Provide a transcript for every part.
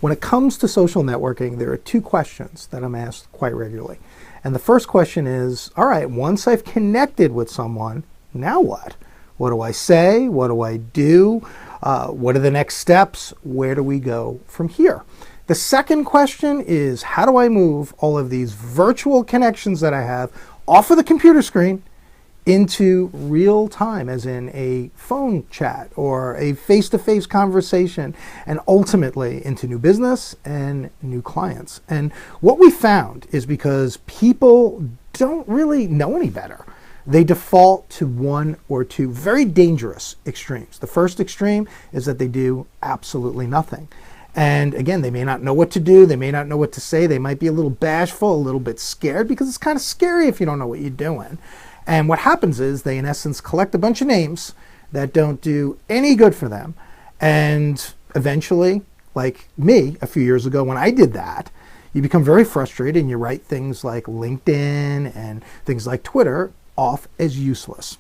When it comes to social networking, there are two questions that I'm asked quite regularly. And the first question is, all right, once I've connected with someone, now what? What do I say? What do I do? What are the next steps? Where do we go from here? The second question is, how do I move all of these virtual connections that I have off of the computer screen into real time, as in a phone chat or a face-to-face conversation, and ultimately into new business and new clients? And what we found is because people don't really know any better, they default to one or two very dangerous extremes. The first extreme is that they do absolutely nothing. And again, they may not know what to do, they may not know what to say, they might be a little bashful, a little bit scared, because it's kind of scary if you don't know what you're doing. And what happens is they, in essence, collect a bunch of names that don't do any good for them. And eventually, like me a few years ago when I did that, you become very frustrated and you write things like LinkedIn and things like Twitter off as useless.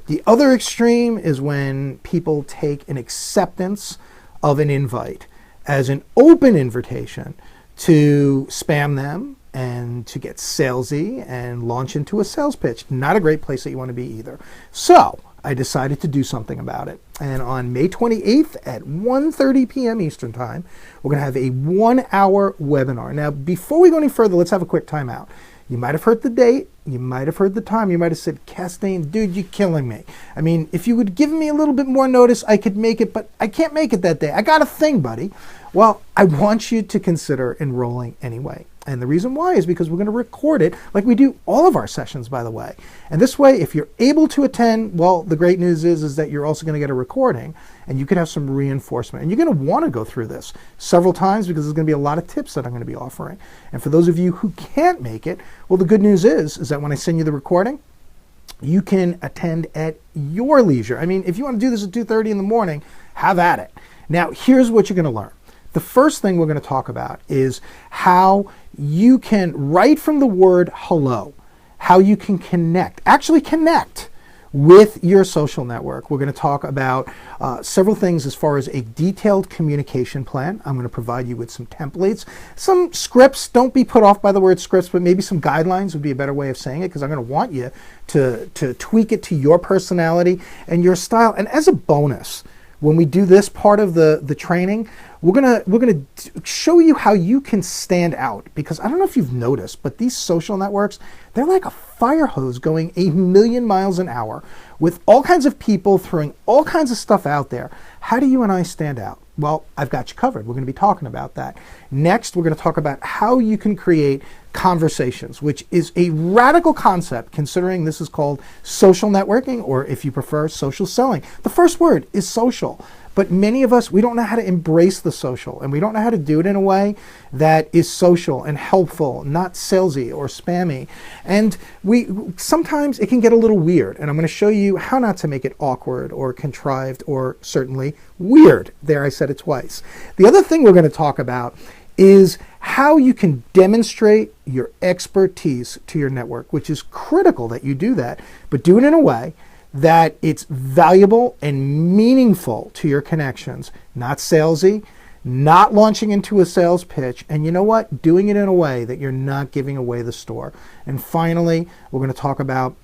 The other extreme is when people take an acceptance of an invite as an open invitation to spam them and to get salesy and launch into a sales pitch. Not a great place that you want to be either. So I decided to do something about it. And on May 28th at 1:30 p.m. Eastern Time, we're going to have a 1-hour webinar. Now, before we go any further, let's have a quick timeout. You might have heard the date, you might have heard the time, you might have said, Castain, dude, you're killing me. I mean, if you would give me a little bit more notice, I could make it, but I can't make it that day. I got a thing, buddy. Well, I want you to consider enrolling anyway. And the reason why is because we're going to record it like we do all of our sessions, by the way. And this way, if you're able to attend, well, the great news is that you're also going to get a recording and you can have some reinforcement. And you're going to want to go through this several times because there's going to be a lot of tips that I'm going to be offering. And for those of you who can't make it, well, the good news is that when I send you the recording, you can attend at your leisure. I mean, if you want to do this at 2:30 in the morning, have at it. Now, here's what you're going to learn. The first thing we're going to talk about is how you can, right from the word hello, how you can actually connect with your social network. We're going to talk about several things as far as a detailed communication plan. I'm going to provide you with some templates, some scripts. Don't be put off by the word scripts, but maybe some guidelines would be a better way of saying it, because I'm going to want you to tweak it to your personality and your style. And as a bonus, when we do this part of the training, we're gonna show you how you can stand out, because I don't know if you've noticed, but these social networks, they're like a fire hose going 1,000,000 miles an hour with all kinds of people throwing all kinds of stuff out there. How do you and I stand out? Well, I've got you covered. We're going to be talking about that. Next, we're going to talk about how you can create conversations, which is a radical concept considering this is called social networking, or if you prefer, social selling. The first word is social. But many of us, we don't know how to embrace the social, and we don't know how to do it in a way that is social and helpful, not salesy or spammy. And sometimes it can get a little weird, and I'm going to show you how not to make it awkward or contrived or certainly weird. There, I said it twice. The other thing we're going to talk about is how you can demonstrate your expertise to your network, which is critical that you do that, but do it in a way that it's valuable and meaningful to your connections, not salesy, not launching into a sales pitch, and you know what? Doing it in a way that you're not giving away the store. And finally, we're going to talk about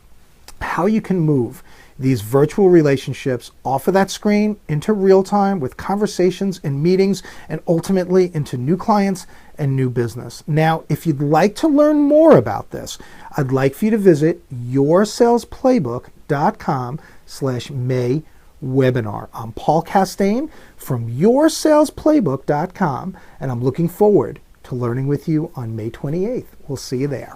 how you can move these virtual relationships off of that screen into real time with conversations and meetings, and ultimately into new clients and new business. Now, if you'd like to learn more about this, I'd like for you to visit yoursalesplaybook.com/May webinar. I'm Paul Castain from yoursalesplaybook.com, and I'm looking forward to learning with you on May 28th. We'll see you there.